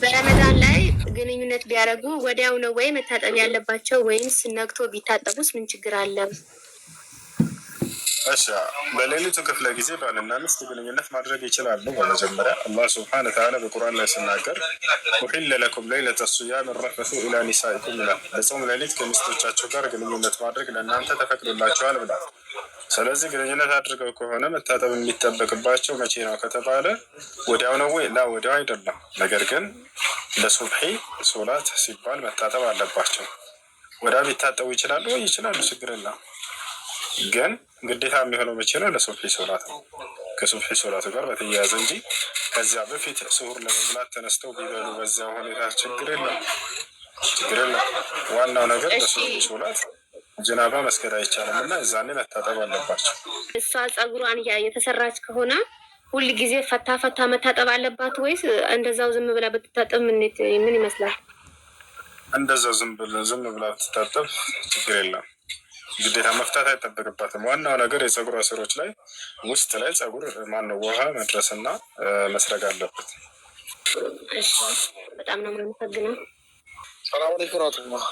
በረመዳን ላይ ግንኙነት ቢያደርጉ ወዲያው ነው ወይ መታጠብ ያለባቸው ወይምስ ነግቶ ቢታጠቡስ ምን ችግር አለ? እሺ በሌሊቱ ክፍለ ጊዜ ባልና ሚስት ግንኙነት ማድረግ ይችላሉ። በመጀመሪያ አላህ ስብሐነ ወተዓላ በቁርአን ላይ ሲናገር ኡሒለ ለኩም ለይለተ ሲያም ረፈሱ ኢላ ኒሳኢኩም ይላል። በጾም ሌሊት ከሚስቶቻቸው ጋር ግንኙነት ማድረግ ለእናንተ ተፈቅዶላቸዋል ብሏል። ስለዚህ ግንኙነት አድርገው ከሆነ መታጠብ የሚጠበቅባቸው መቼ ነው ከተባለ ወዲያው ነው ወይ? ላ ወዲያው አይደለም። ነገር ግን ለሱብሒ ሶላት ሲባል መታጠብ አለባቸው። ወዲያው ሊታጠቡ ይችላሉ ወይ? ይችላሉ፣ ችግር የለም። ግን ግዴታ የሚሆነው መቼ ነው? ለሱብሒ ሶላት ነው። ከሱብሒ ሶላቱ ጋር በተያያዘ እንጂ ከዚያ በፊት ስሁር ለመብላት ተነስተው ቢበሉ በዚያ ሁኔታ ችግር የለም፣ ችግር የለም። ዋናው ነገር ለሱብሒ ሶላት ጀናባ መስገድ አይቻልም እና እዛኔ መታጠብ አለባቸው። እሷ ጸጉሯን የተሰራች ከሆነ ሁል ጊዜ ፈታ ፈታ መታጠብ አለባት ወይስ እንደዛው ዝም ብላ ብትታጠብ ምን ይመስላል? እንደዛው ዝም ብላ ብትታጠብ ችግር የለም። ግዴታ መፍታት አይጠበቅባትም። ዋናው ነገር የጸጉሯ ስሮች ላይ ውስጥ ላይ ጸጉር ማነው ውሃ መድረስና መስረግ አለበት። እሺ በጣም ነው የማመሰግነው። ሰላም አለይኩም ወራህመቱላህ።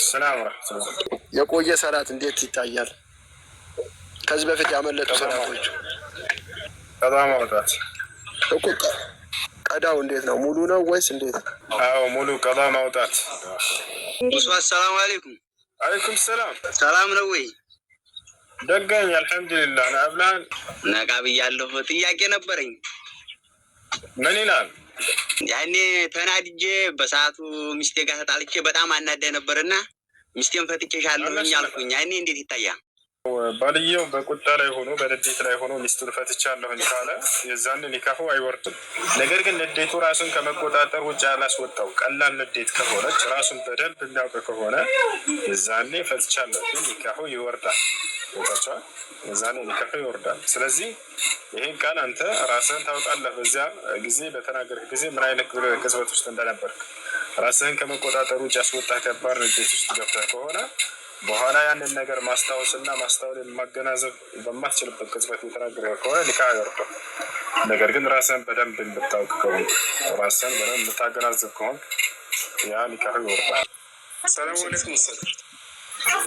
ሰላም ወራህመቱላህ። የቆየ ሰላት እንዴት ይታያል? ከዚህ በፊት ያመለጡ ሰላቶች ቀዳ ማውጣት እኮ ቀዳው እንዴት ነው? ሙሉ ነው ወይስ እንዴት? አዎ ሙሉ ቀዳ ማውጣት። ሰላም አለይኩም። አለይኩም ሰላም። ሰላም ነው ወይ? ደገኝ አልሐምዱሊላህ። ናብላን ነቃ ብያለሁ። ጥያቄ ነበረኝ። ምን ይላል? ያኔ ተናድጄ በሰዓቱ ሚስቴ ጋር ተጣልቼ በጣም አናዳኝ ነበርና ሚስቴን ፈትቼሻለሁኝ አልኩኝ። ያኔ እንዴት ይታያል? ባልየው በቁጣ ላይ ሆኖ በንዴት ላይ ሆኖ ሚስቱን ፈትቻለሁኝ ካለ የዛን ኒካሁ አይወርድም። ነገር ግን ንዴቱ ራሱን ከመቆጣጠር ውጭ ያላስወጣው ቀላል ንዴት ከሆነች ራሱን በደንብ የሚያውቅ ከሆነ የዛኔ ፈትቻለሁ ኒካሁ ይወርዳል። ቦታቸዋል የዛኔ ኒካሁ ይወርዳል። ስለዚህ ይህን ቃል አንተ ራስህን ታውቃለህ። በዚያ ጊዜ በተናገርህ ጊዜ ምን አይነት ቅጽበት ውስጥ እንደነበርክ ራስህን ከመቆጣጠር ውጭ ያስወጣ ከባድ ንዴት ውስጥ ገብተህ ከሆነ በኋላ ያንን ነገር ማስታወስና ማስተዋልን ማገናዘብ በማትችልበት ቅጽበት የተናገረ ከሆነ ኒካህ አይወርድም። ነገር ግን ራስህን በደንብ የምታውቅ ከሆነ ራስህን በደንብ የምታገናዘብ ከሆነ ያ ኒካህ ይወርዳል። ሰላም አለይኩም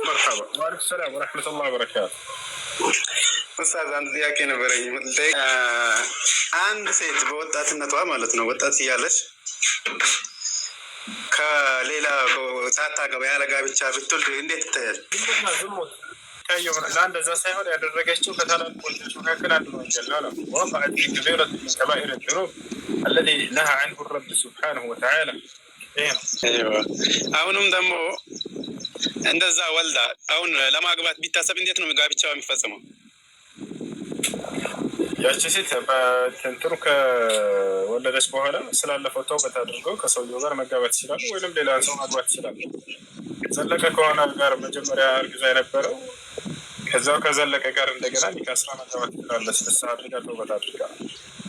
መርሐባ። ወአለይኩም ሰላም ወረሕመቱላሂ ወበረካቱ። ኡስታዝ አንድ ጥያቄ ነበረኝ። አንድ ሴት በወጣትነቷ ማለት ነው ወጣት እያለች ከሌላ ሳታገባ ያለ ጋብቻ ብትወልድ እንዴት ይታያል? ለአንደዛ ሳይሆን ያደረገችው ከታላላቅ ወንጀሎች መካከል አንዱ ወንጀል ነው። ወቀዐት ፊ ከቢረة من كبائر الذنوب الذي نهى عنه الرب سبحانه وتعالى። አሁንም ደግሞ እንደዛ ወልዳ አሁን ለማግባት ቢታሰብ እንዴት ነው ጋብቻው የሚፈጸመው? ያቺ ሴት በትንትሩ ከወለደች በኋላ ስላለፈው ተውበት አድርገው ከሰውየው ጋር መጋባት ይችላሉ፣ ወይም ሌላ ሰው ማግባት ይችላሉ። ዘለቀ ከሆነ ጋር መጀመሪያ እርግዛ የነበረው ከዛው ከዘለቀ ጋር እንደገና ኒካስራ መጋባት ትችላለች። ንስሐ አድርጋ ተውበት አድርጋ፣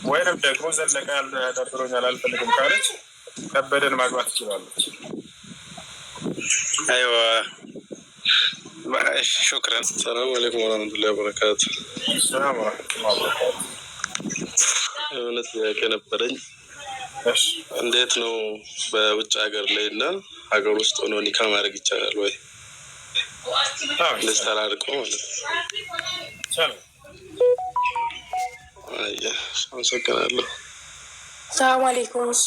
ወይንም ደግሞ ዘለቀ ያዳብሮኛል አልፈልግም ካለች ከበደን ማግባት ትችላለች። አይዋ ሹክራን። ሰላም አለይኩም ወራህመቱላሂ ወበረካቱ። ሰላም ወራህመቱላሂ ወበረካቱ። የሆነ ጥያቄ ነበረኝ። እንዴት ነው በውጭ ሀገር ላይ እና ሀገር ውስጥ ሆኖ ኒካ ማድረግ ይቻላል ወይ? እንደዚህ ተራርቆ ማለት ነው። አመሰግናለሁ። ሰላም አለይኩም። እሱ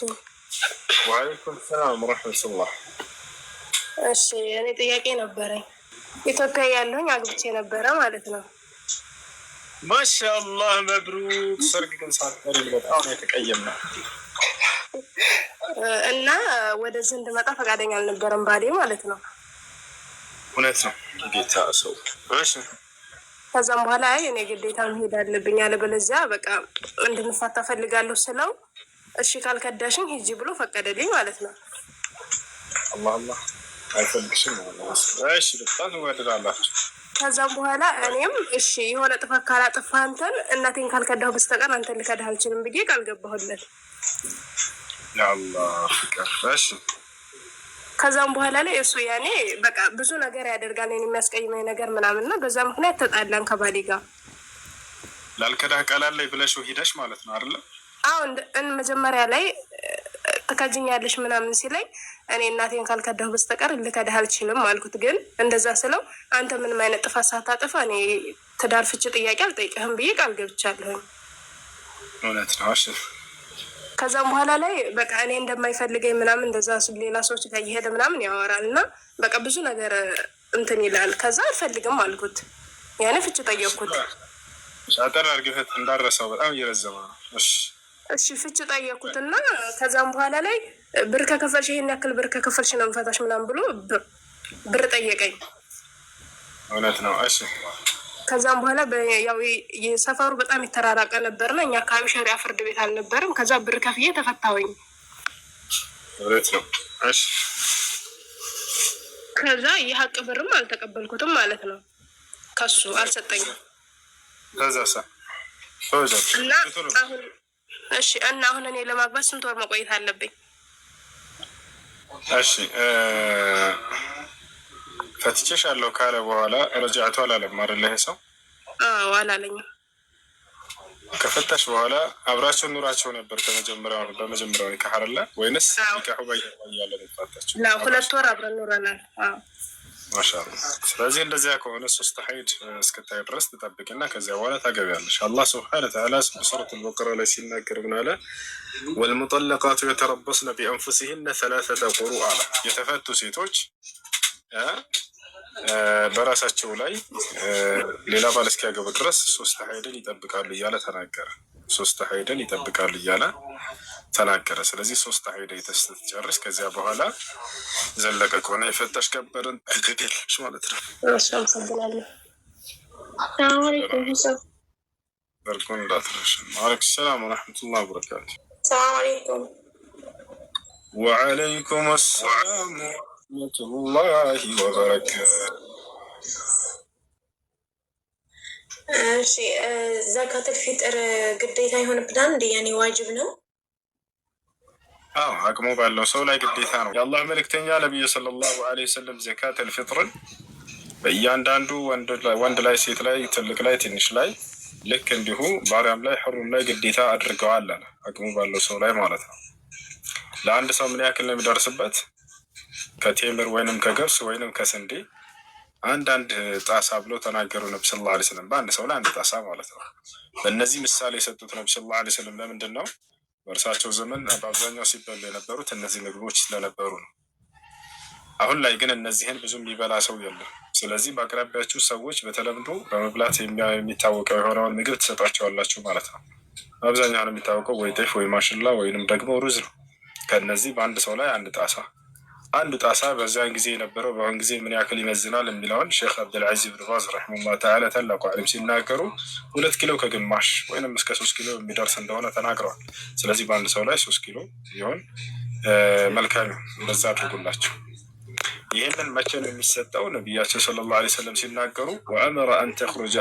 ወአለይኩም ሰላም ወረሕመቱላህ። እሺ እኔ ጥያቄ ነበረኝ። ኢትዮጵያ ያለሁኝ አግብቼ ነበረ ማለት ነው። ማሻአላህ መብሩክ። ሰርግ ግን ሳትቀሪ በጣም የተቀየምነው እና ወደዚህ እንድመጣ ፈቃደኛ አልነበረም ባሌ ማለት ነው። እውነት ነው ጌታ ሰው። እሺ ከዛም በኋላ እኔ ግዴታ መሄድ አለብኝ አለበለዚያ በቃ እንድንፋታ ፈልጋለሁ ስለው እሺ ካልከዳሽኝ ሂጂ ብሎ ፈቀደልኝ ማለት ነው። አላህ አይፈልግሽም ማለት ነው። እሺ በጣም ወደዳላችሁ። ከዛም በኋላ እኔም እሺ የሆነ ጥፋት ካላጠፋ አንተን እናቴን ካልከዳሁ በስተቀር አንተን ልከዳህ አልችልም ብዬ ቃል ገባሁለት። ያአላህ ፍቅር። እሺ ከዛም በኋላ ላይ እሱ ያኔ በቃ ብዙ ነገር ያደርጋል እኔን የሚያስቀይመኝ ነገር ምናምን እና በዛ ምክንያት ተጣላን ከባሌ ጋር። ላልከዳህ ቃል አለኝ ብለሽው ሂደሽ ማለት ነው አይደል? አዎ መጀመሪያ ላይ ትከጅኛለሽ ምናምን ሲለኝ እኔ እናቴን ካልከዳሁ በስተቀር ልከዳህ አልችልም አልኩት። ግን እንደዛ ስለው አንተ ምንም አይነት ጥፋት ሳታጠፋ እኔ ትዳር ፍቺ ጥያቄ አልጠይቅህም ብዬ ቃል ገብቻለሁኝ። እውነት ነው። ከዛም በኋላ ላይ በቃ እኔ እንደማይፈልገኝ ምናምን እንደዛ ሌላ ሰዎች ጋር እየሄደ ምናምን ያወራል እና በቃ ብዙ ነገር እንትን ይላል። ከዛ አልፈልግም አልኩት። ያኔ ፍቺ ጠየቅኩት። አጠር አድርገህ እንዳረሰው በጣም እየረዘመ ነው። እሺ ፍቺ ጠየቅኩት እና ከዛም በኋላ ላይ ብር ከከፈልሽ ይሄን ያክል ብር ከከፈልሽ ነው የምፈታሽ ምናምን ብሎ ብር ጠየቀኝ። እውነት ነው። እሺ ከዛም በኋላ ያው የሰፈሩ በጣም የተራራቀ ነበርና እኛ አካባቢ ሸሪያ ፍርድ ቤት አልነበርም። ከዛ ብር ከፍዬ ተፈታሁኝ። እውነት ነው። እሺ ከዛ የሀቅ ብርም አልተቀበልኩትም ማለት ነው። ከሱ አልሰጠኝም። ከዛሳ እና አሁን እሺ እና አሁን እኔ ለማግባት ስንት ወር መቆየት አለብኝ? እሺ ፈትቼሻለሁ ካለ በኋላ ረጃዕቱ አላለም አይደል? ይሄ ሰው አዎ አላለኝም። ከፈታሽ በኋላ አብራቸው ኑራቸው ነበር በመጀመሪያው ኒካህ አይደለ ወይንስ ኒካሁ ባያለ ተፋታችሁ? ላ 2 ወር አብረን ኑረናል። አዎ ማሻአላህ። ስለዚህ እንደዚያ ከሆነ 3 ሀይድ እስክታይ ድረስ ትጠብቂና ከዚያ በኋላ ታገቢያለሽ። አላህ ሱብሓነሁ ወተዓላ በሱረቱል በቀራ ላይ ሲናገር ምን አለ? ወልሙጠለቃቱ የተረበስነ ቢአንፉሲሂነ 3 ቁሩእ አለ። የተፈቱ ሴቶች በራሳቸው ላይ ሌላ ባል እስኪያገቡ ድረስ 3 ሀይድን ይጠብቃሉ እያለ ተናገረ። 3 ሀይድን ይጠብቃሉ እያለ ተናገረ። ስለዚህ 3 ሀይድ ስትጨርስ ከዚያ በኋላ ዘለቀ ከሆነ የፈታሽ ቀበርን ትገኛለሽ ማለት ነው። በርኩን እንዳትረሽ። ወአለይኩም ሰላም ወረሕመቱላሂ ወበረካቱ። ወአለይኩም ሰላም ወረሕመቱላሂ ወበረካቱ። እሺ ዘካተል ፊጥር ግዴታ ይሆንብናል እንዴ? ያኔ ዋጅብ ነው? አዎ አቅሙ ባለው ሰው ላይ ግዴታ ነው። የአላህ መልእክተኛ ነቢዩ ሰለላሁ ዐለይሂ ወሰለም ዘካተል ፊጥርን በእያንዳንዱ ወንድ ላይ፣ ሴት ላይ፣ ትልቅ ላይ፣ ትንሽ ላይ ልክ እንዲሁ ባሪያም ላይ ሕሩም ላይ ግዴታ አድርገዋል አለ። አቅሙ ባለው ሰው ላይ ማለት ነው። ለአንድ ሰው ምን ያክል ነው የሚደርስበት? ከቴምር ወይንም ከገብስ ወይንም ከስንዴ አንዳንድ ጣሳ ብሎ ተናገሩ ነቢ ሰለላሁ ዐለይሂ ወሰለም። በአንድ ሰው ላይ 1 ጣሳ ማለት ነው። በእነዚህ ምሳሌ የሰጡት ነቢ ሰለላሁ ዐለይሂ ወሰለም ለምንድን ነው? በእርሳቸው ዘመን በአብዛኛው ሲበሉ የነበሩት እነዚህ ምግቦች ስለነበሩ ነው። አሁን ላይ ግን እነዚህን ብዙም የሚበላ ሰው የለም። ስለዚህ በአቅራቢያችሁ ሰዎች በተለምዶ በመብላት የሚታወቀው የሆነውን ምግብ ትሰጧቸዋላችሁ ማለት ነው። አብዛኛው ነው የሚታወቀው ወይ ጤፍ ወይ ማሽላ ወይንም ደግሞ ሩዝ ነው። ከእነዚህ በአንድ ሰው ላይ 1 ጣሳ፣ 1 ጣሳ በዚያን ጊዜ የነበረው በአሁን ጊዜ ምን ያክል ይመዝናል የሚለውን ሼክ አብዱልዓዚዝ ብን ባዝ ረሒመሁላህ ተዓላ ታላቁ ዓሊም ሲናገሩ 2 ኪሎ ከግማሽ ወይም እስከ 3 ኪሎ የሚደርስ እንደሆነ ተናግረዋል። ስለዚህ በአንድ ሰው ላይ 3 ኪሎ ቢሆን መልካም፣ እንደዛ አድርጉላቸው። ይህንን መቼ ነው የሚሰጠው? ነቢያቸው ሰለላሁ ዐለይሂ ወሰለም ሲናገሩ ወአመረ አን ተኽሩጀ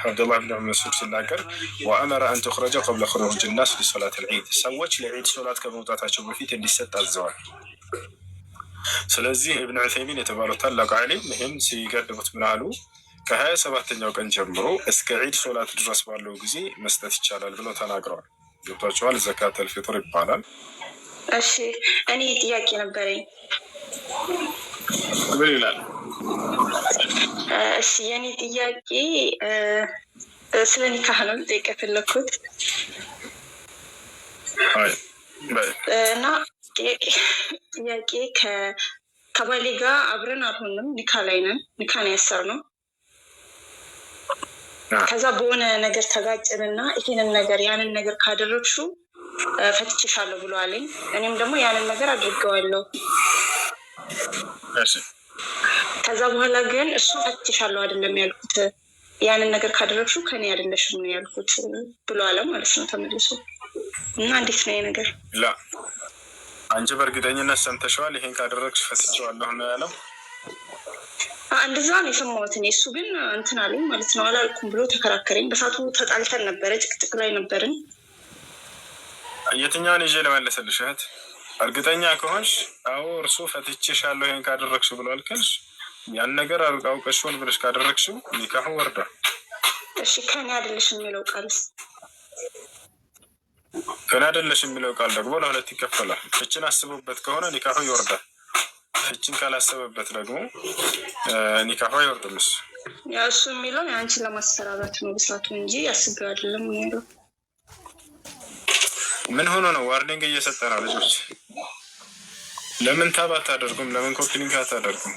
አብዱላህ ብን መስዑድ ሲናገር ወአመረ አን ተኽሩጀ ቀብለ ኹሩጅ ናስ ሊሶላት ልዒድ፣ ሰዎች ለዒድ ሶላት ከመውጣታቸው በፊት እንዲሰጥ አዘዋል። ስለዚህ ኢብን ዑሰይሚን የተባለው ታላቅ ዓሊም ይህም ሲገድቡት ምን አሉ? ከ27ኛው ቀን ጀምሮ እስከ ዒድ ሶላት ድረስ ባለው ጊዜ መስጠት ይቻላል ብለው ተናግረዋል። ገብቷቸዋል? ዘካተል ፊጥር ይባላል። እሺ እኔ ጥያቄ ነበረኝ። ምን ይላል? እሺ የኔ ጥያቄ ስለ ኒካህ ነው ልጠይቅ የፈለኩት እና ጥያቄ ከባሌ ጋር አብረን አልሆንም፣ ኒካ ላይ ነን። ኒካን ያሰርነው ከዛ በሆነ ነገር ተጋጨንና ይሄንን ነገር ያንን ነገር ካደረግሽው ፈትቼሻለሁ ብሎ አለኝ። እኔም ደግሞ ያንን ነገር አድርገዋለሁ። ከዛ በኋላ ግን እሱ ፈትቼሻለሁ አይደለም ያልኩት፣ ያንን ነገር ካደረግሽው ከኔ አይደለሽም ነው ያልኩት ብሎ አለ ማለት ነው ተመልሶ። እና እንዴት ነው ይሄ ነገር? ላ አንቺ በእርግጠኝነት ሰምተሽዋል? ይሄን ካደረግሽ ፈትቼዋለሁ ነው ያለው? እንደዛ ነው የሰማሁት እኔ። እሱ ግን እንትን አለኝ ማለት ነው። አላልኩም ብሎ ተከራከረኝ። በሳቱ ተጣልተን ነበረ፣ ጭቅጭቅ ላይ ነበርን። የትኛውን ይዤ ለመለሰልሽ እህት? እርግጠኛ ከሆንሽ አዎ እርሱ ፈትቼሻለሁ ይሄን ካደረግሽ ብሏል ካልሽ ያን ነገር አውቀሽውን ብለሽ ካደረግሽው ኒካሁ ወርዷል። እሺ ከኔ አይደለሽ የሚለው ቃልስ? ግን አይደለሽ የሚለው ቃል ደግሞ ለሁለት ይከፈላል። ፍችን አስቦበት ከሆነ ኒካሁ ይወርዳል። ፍችን ካላሰበበት ደግሞ ኒካሁ አይወርድም። እሱ የሚለው የአንቺን ለማሰራራት ነው ብስራቱ እንጂ አስቤው አይደለም ያለው። ምን ሆኖ ነው? ዋርኒንግ እየሰጠ ነው ልጆች። ለምን ታብ አታደርጉም? ለምን ኮፒ ሊንክ አታደርጉም?